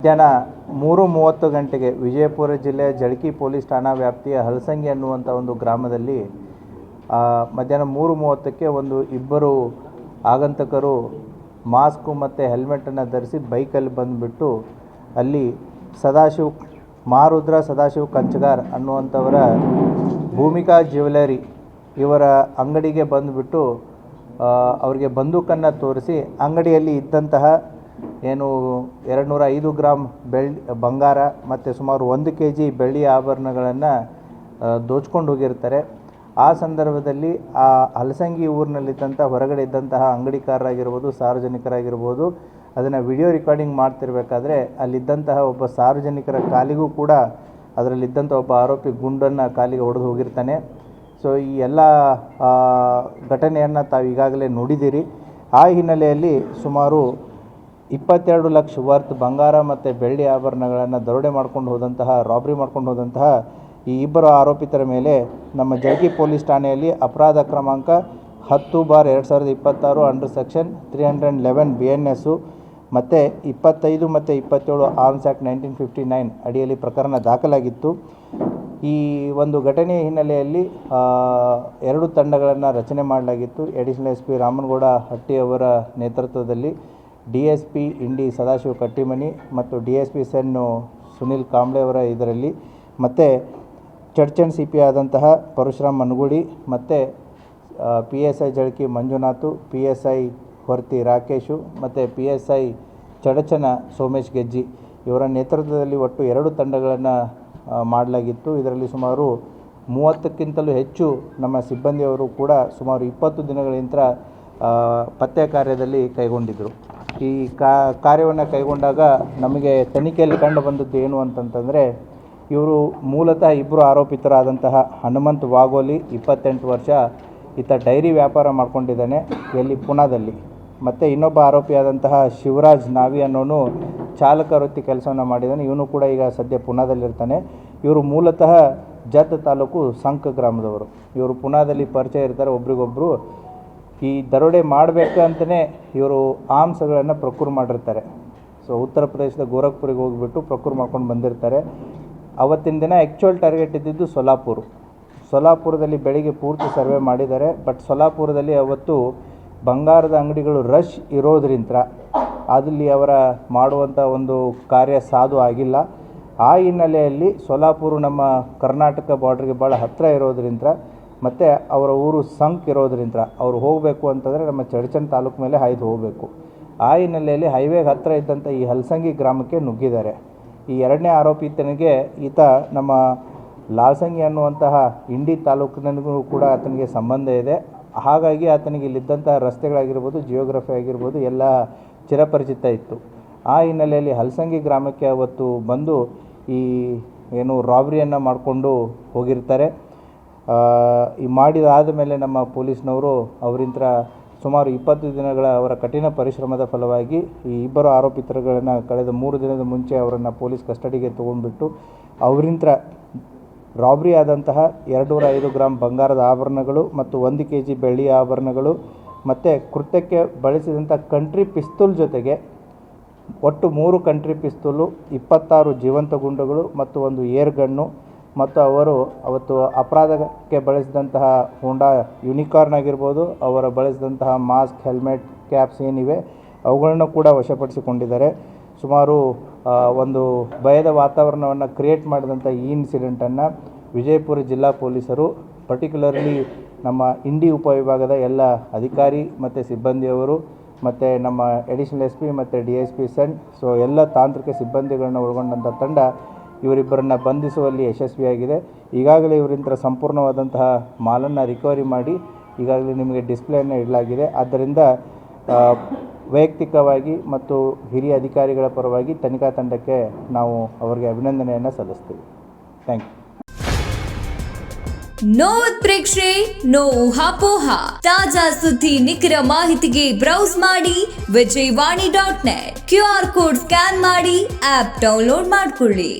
ಮಧ್ಯಾಹ್ನ 3:30 ಗಂಟೆಗೆ ವಿಜಯಪುರ ಜಿಲ್ಲೆಯ ಜಳಕಿ ಪೊಲೀಸ್ ಠಾಣಾ ವ್ಯಾಪ್ತಿಯ ಹಲಸಂಗಿ ಅನ್ನುವಂಥ ಒಂದು ಗ್ರಾಮದಲ್ಲಿ ಮಧ್ಯಾಹ್ನ 3:30ಕ್ಕೆ ಇಬ್ಬರು ಆಗಂತಕರು ಮಾಸ್ಕು ಮತ್ತು ಹೆಲ್ಮೆಟನ್ನು ಧರಿಸಿ ಬೈಕಲ್ಲಿ ಬಂದುಬಿಟ್ಟು ಅಲ್ಲಿ ಮಹಾರುದ್ರ ಸದಾಶಿವ ಕಂಚಗಾರ್ ಅನ್ನುವಂಥವರ ಭೂಮಿಕಾ ಜ್ಯುವೆಲರಿ ಇವರ ಅಂಗಡಿಗೆ ಬಂದುಬಿಟ್ಟು ಅವರಿಗೆ ಬಂದೂಕನ್ನು ತೋರಿಸಿ ಅಂಗಡಿಯಲ್ಲಿ ಇದ್ದಂತಹ 205 ಗ್ರಾಮ್ ಬಂಗಾರ ಮತ್ತು ಸುಮಾರು 1 kg ಬೆಳ್ಳಿ ಆಭರಣಗಳನ್ನು ದೋಚ್ಕೊಂಡು ಹೋಗಿರ್ತಾರೆ. ಆ ಸಂದರ್ಭದಲ್ಲಿ ಆ ಹಲಸಂಗಿ ಊರಿನಲ್ಲಿದ್ದಂಥ ಹೊರಗಡೆ ಇದ್ದಂತಹ ಅಂಗಡಿಕಾರರಾಗಿರ್ಬೋದು, ಸಾರ್ವಜನಿಕರಾಗಿರ್ಬೋದು, ಅದನ್ನು ವಿಡಿಯೋ ರೆಕಾರ್ಡಿಂಗ್ ಮಾಡ್ತಿರ್ಬೇಕಾದ್ರೆ ಅಲ್ಲಿದ್ದಂತಹ ಒಬ್ಬ ಸಾರ್ವಜನಿಕರ ಕಾಲಿಗೂ ಕೂಡ ಅದರಲ್ಲಿದ್ದಂಥ ಒಬ್ಬ ಆರೋಪಿ ಗುಂಡನ್ನು ಕಾಲಿಗೆ ಹೊಡೆದು ಹೋಗಿರ್ತಾನೆ. ಸೊ ಈ ಎಲ್ಲ ಘಟನೆಯನ್ನು ತಾವು ಈಗಾಗಲೇ ನೋಡಿದ್ದೀರಿ. ಆ ಹಿನ್ನೆಲೆಯಲ್ಲಿ ಸುಮಾರು 22 ಲಕ್ಷ ವರ್ತ್ ಬಂಗಾರ ಮತ್ತು ಬೆಳ್ಳಿ ಆಭರಣಗಳನ್ನು ದರೋಡೆ ರಾಬ್ರಿ ಮಾಡ್ಕೊಂಡು ಹೋದಂತಹ ಈ ಇಬ್ಬರು ಆರೋಪಿತರ ಮೇಲೆ ನಮ್ಮ ಜಳಕಿ ಪೊಲೀಸ್ ಠಾಣೆಯಲ್ಲಿ ಅಪರಾಧ ಕ್ರಮಾಂಕ 10/2026 ಅಂಡರ್ ಸೆಕ್ಷನ್ 311 BNS ಮತ್ತು 25 ಮತ್ತು 27 ಆರ್ಮ್ಸ್ ಆ್ಯಕ್ಟ್ 1959 ಅಡಿಯಲ್ಲಿ ಪ್ರಕರಣ ದಾಖಲಾಗಿತ್ತು. ಈ ಒಂದು ಘಟನೆಯ ಹಿನ್ನೆಲೆಯಲ್ಲಿ 2 ತಂಡಗಳನ್ನು ರಚನೆ ಮಾಡಲಾಗಿತ್ತು. ಅಡಿಷನಲ್ SP ರಾಮನಗೌಡ ಹಟ್ಟಿ ಅವರ ನೇತೃತ್ವದಲ್ಲಿ DSP ಇಂಡಿ ಸದಾಶಿವ ಕಟ್ಟಿಮನಿ ಮತ್ತು DSP ಸೆನ್ನು ಸುನಿಲ್ ಕಾಂಬ್ಳೆ ಅವರ ಇದರಲ್ಲಿ ಮತ್ತು ಚರ್ಚನ್ CP ಆದಂತಹ ಪರಶುರಾಮ್ ಮನಗೂಡಿ ಮತ್ತು PSI ಜಳಕಿ ಮಂಜುನಾಥು, PSI ಹೊರ್ತಿ ರಾಕೇಶು ಮತ್ತು PSI ಚಡಚನ ಸೋಮೇಶ್ ಗೆಜ್ಜಿ ಇವರ ನೇತೃತ್ವದಲ್ಲಿ ಒಟ್ಟು 2 ತಂಡಗಳನ್ನು ಮಾಡಲಾಗಿತ್ತು. ಇದರಲ್ಲಿ ಸುಮಾರು 30ಕ್ಕಿಂತಲೂ ಹೆಚ್ಚು ನಮ್ಮ ಸಿಬ್ಬಂದಿಯವರು ಕೂಡ ಸುಮಾರು 20 ದಿನಗಳಿಂದ ಪತ್ತೆ ಕಾರ್ಯದಲ್ಲಿ ಕೈಗೊಂಡಿದ್ದರು. ಈ ಕಾರ್ಯವನ್ನು ಕೈಗೊಂಡಾಗ ನಮಗೆ ತನಿಖೆಯಲ್ಲಿ ಕಂಡು ಬಂದದ್ದು ಏನು ಅಂತಂತಂದರೆ, ಇವರು ಮೂಲತಃ ಇಬ್ಬರು ಆರೋಪಿತರಾದಂತಹ ಹನುಮಂತ್ ವಾಗೋಲಿ 28 ವರ್ಷ, ಈತ ಡೈರಿ ವ್ಯಾಪಾರ ಮಾಡ್ಕೊಂಡಿದ್ದಾನೆ ಎಲ್ಲಿ ಪುಣಾದಲ್ಲಿ. ಮತ್ತು ಇನ್ನೊಬ್ಬ ಆರೋಪಿಯಾದಂತಹ ಶಿವರಾಜ್ ನಾವಿ ಅನ್ನೋನು ಚಾಲಕ ವೃತ್ತಿ ಕೆಲಸವನ್ನು ಮಾಡಿದ್ದಾನೆ. ಇವನು ಕೂಡ ಈಗ ಸದ್ಯ ಪುಣಾದಲ್ಲಿರ್ತಾನೆ. ಇವರು ಮೂಲತಃ ಜತ್ ತಾಲೂಕು ಸಂಕ ಗ್ರಾಮದವರು. ಇವರು ಪುಣಾದಲ್ಲಿ ಪರಿಚಯ ಇರ್ತಾರೆ ಒಬ್ರಿಗೊಬ್ಬರು. ಈ ದರೋಡೆ ಮಾಡಬೇಕಂತಲೇ ಇವರು ಆರ್ಮ್ಸ್ಗಳನ್ನು ಪ್ರೊಕ್ಯೂರ್ ಮಾಡಿರ್ತಾರೆ. ಸೊ ಉತ್ತರ ಪ್ರದೇಶದ ಗೋರಖ್ಪುರಿಗೆ ಹೋಗಿಬಿಟ್ಟು ಪ್ರೊಕ್ಯೂರ್ ಮಾಡ್ಕೊಂಡು ಬಂದಿರ್ತಾರೆ. ಅವತ್ತಿನ ದಿನ ಆ್ಯಕ್ಚುಯಲ್ ಟಾರ್ಗೆಟ್ ಇದ್ದಿದ್ದು ಸೊಲಾಪುರದಲ್ಲಿ ಬೆಳಿಗ್ಗೆ ಪೂರ್ತಿ ಸರ್ವೆ ಮಾಡಿದ್ದಾರೆ. ಬಟ್ ಸೊಲಾಪುರದಲ್ಲಿ ಅವತ್ತು ಬಂಗಾರದ ಅಂಗಡಿಗಳು ರಶ್ ಇರೋದ್ರಿಂದ ಅಲ್ಲಿ ಅವರ ಮಾಡುವಂಥ ಒಂದು ಕಾರ್ಯ ಸಾಧು ಆಗಿಲ್ಲ. ಆ ಹಿನ್ನೆಲೆಯಲ್ಲಿ ಸೊಲಾಪುರ ನಮ್ಮ ಕರ್ನಾಟಕ ಬಾರ್ಡ್ರಿಗೆ ಭಾಳ ಹತ್ತಿರ ಇರೋದ್ರಿಂದ ಮತ್ತು ಅವರ ಊರು ಸಂಕ್ ಇರೋದ್ರಿಂದ ಅವರು ಹೋಗಬೇಕು ಅಂತಂದರೆ ನಮ್ಮ ಚಡಚನ್ ತಾಲೂಕು ಮೇಲೆ ಹಾಯ್ದು ಹೋಗಬೇಕು. ಆ ಹಿನ್ನೆಲೆಯಲ್ಲಿ ಹೈವೇಗೆ ಹತ್ತಿರ ಇದ್ದಂಥ ಈ ಹಲಸಂಗಿ ಗ್ರಾಮಕ್ಕೆ ನುಗ್ಗಿದ್ದಾರೆ. ಈ 2ನೇ ಆರೋಪಿತನಿಗೆ ಈತ ನಮ್ಮ ಲಾಲ್ಸಂಗಿ ಅನ್ನುವಂತಹ ಇಂಡಿ ತಾಲೂಕಿನಗೂ ಕೂಡ ಆತನಿಗೆ ಸಂಬಂಧ ಇದೆ. ಹಾಗಾಗಿ ಆತನಿಗೆ ಇಲ್ಲಿದ್ದಂತಹ ರಸ್ತೆಗಳಾಗಿರ್ಬೋದು, ಜಿಯೋಗ್ರಫಿ ಆಗಿರ್ಬೋದು ಎಲ್ಲ ಚಿರಪರಿಚಿತ ಇತ್ತು. ಆ ಹಿನ್ನೆಲೆಯಲ್ಲಿ ಹಲಸಂಗಿ ಗ್ರಾಮಕ್ಕೆ ಅವತ್ತು ಬಂದು ಈ ರಾಬ್ರಿಯನ್ನು ಮಾಡಿಕೊಂಡು ಹೋಗಿರ್ತಾರೆ. ಈ ಮಾಡಿದಾದ ಮೇಲೆ ನಮ್ಮ ಪೊಲೀಸ್ನವರು ಅವರಿಂದ ಸುಮಾರು 20 ದಿನಗಳ ಅವರ ಕಠಿಣ ಪರಿಶ್ರಮದ ಫಲವಾಗಿ ಈ ಇಬ್ಬರು ಆರೋಪಿತರುಗಳನ್ನು ಕಳೆದ 3 ದಿನದ ಮುಂಚೆ ಅವರನ್ನು ಪೊಲೀಸ್ ಕಸ್ಟಡಿಗೆ ತೊಗೊಂಡ್ಬಿಟ್ಟು ಅವರಿಂದ ರಾಬ್ರಿ ಆದಂತಹ 205 ಗ್ರಾಮ್ ಬಂಗಾರದ ಆಭರಣಗಳು ಮತ್ತು 1 kg ಬೆಳ್ಳಿ ಆಭರಣಗಳು ಮತ್ತು ಕೃತ್ಯಕ್ಕೆ ಬಳಸಿದಂಥ ಕಂಟ್ರಿ ಪಿಸ್ತೂಲ್ ಜೊತೆಗೆ ಒಟ್ಟು 3 ಕಂಟ್ರಿ ಪಿಸ್ತೂಲು, 26 ಜೀವಂತ ಗುಂಡುಗಳು ಮತ್ತು 1 ಏರ್ ಗನ್ನು ಮತ್ತು ಅವರು ಅವತ್ತು ಅಪರಾಧಕ್ಕೆ ಬಳಸಿದಂತಹ ಹೋಂಡಾ ಯೂನಿಕಾರ್ನ್ ಆಗಿರ್ಬೋದು, ಅವರ ಬಳಸಿದಂತಹ ಮಾಸ್ಕ್, ಹೆಲ್ಮೆಟ್, ಕ್ಯಾಪ್ಸ್ ಏನಿವೆ ಅವುಗಳನ್ನು ಕೂಡ ವಶಪಡಿಸಿಕೊಂಡಿದ್ದಾರೆ. ಸುಮಾರು ಒಂದು ಭಯದ ವಾತಾವರಣವನ್ನು ಕ್ರಿಯೇಟ್ ಮಾಡಿದಂಥ ಈ ಇನ್ಸಿಡೆಂಟನ್ನು ವಿಜಯಪುರ ಜಿಲ್ಲಾ ಪೊಲೀಸರು, ಪರ್ಟಿಕ್ಯುಲರ್ಲಿ ನಮ್ಮ ಇಂಡಿ ಉಪವಿಭಾಗದ ಎಲ್ಲ ಅಧಿಕಾರಿ ಮತ್ತು ಸಿಬ್ಬಂದಿಯವರು ಮತ್ತು ನಮ್ಮ ಅಡಿಷನಲ್ SP ಮತ್ತು DSP ಸೆನ್, ಸೊ ಎಲ್ಲ ತಾಂತ್ರಿಕ ಸಿಬ್ಬಂದಿಗಳನ್ನ ಒಳಗೊಂಡಂಥ ತಂಡ ಇವರಿಬ್ಬರನ್ನು ಬಂಧಿಸುವಲ್ಲಿ ಯಶಸ್ವಿಯಾಗಿದೆ. ಈಗಾಗಲೇ ಇವರಿಂದ ಸಂಪೂರ್ಣವಾದಂತಹ ಮಾಲನ್ನು ರಿಕವರಿ ಮಾಡಿ ಈಗಾಗಲೇ ನಿಮಗೆ ಡಿಸ್ಪ್ಲೇಯನ್ನು ಇಡಲಾಗಿದೆ. ಆದ್ದರಿಂದ ವೈಯಕ್ತಿಕವಾಗಿ ಮತ್ತು ಹಿರಿಯ ಅಧಿಕಾರಿಗಳ ಪರವಾಗಿ ತನಿಖಾ ತಂಡಕ್ಕೆ ನಾವು ಅವರಿಗೆ ಅಭಿನಂದನೆಯನ್ನು ಸಲ್ಲಿಸ್ತೀವಿ. Thank you. ನೋ ಉತ್ಪ್ರೇಕ್ಷೆ, ನೋ ಊಹಾಪೋಹ. ತಾಜಾ ಸುದ್ದಿ, ನಿಖರ ಮಾಹಿತಿಗೆ ಬ್ರೌಸ್ ಮಾಡಿ ವಿಜಯವಾಣಿ.net. QR ಕೋಡ್ ಸ್ಕ್ಯಾನ್ ಮಾಡಿ ಆಪ್ ಡೌನ್ಲೋಡ್ ಮಾಡಿಕೊಳ್ಳಿ.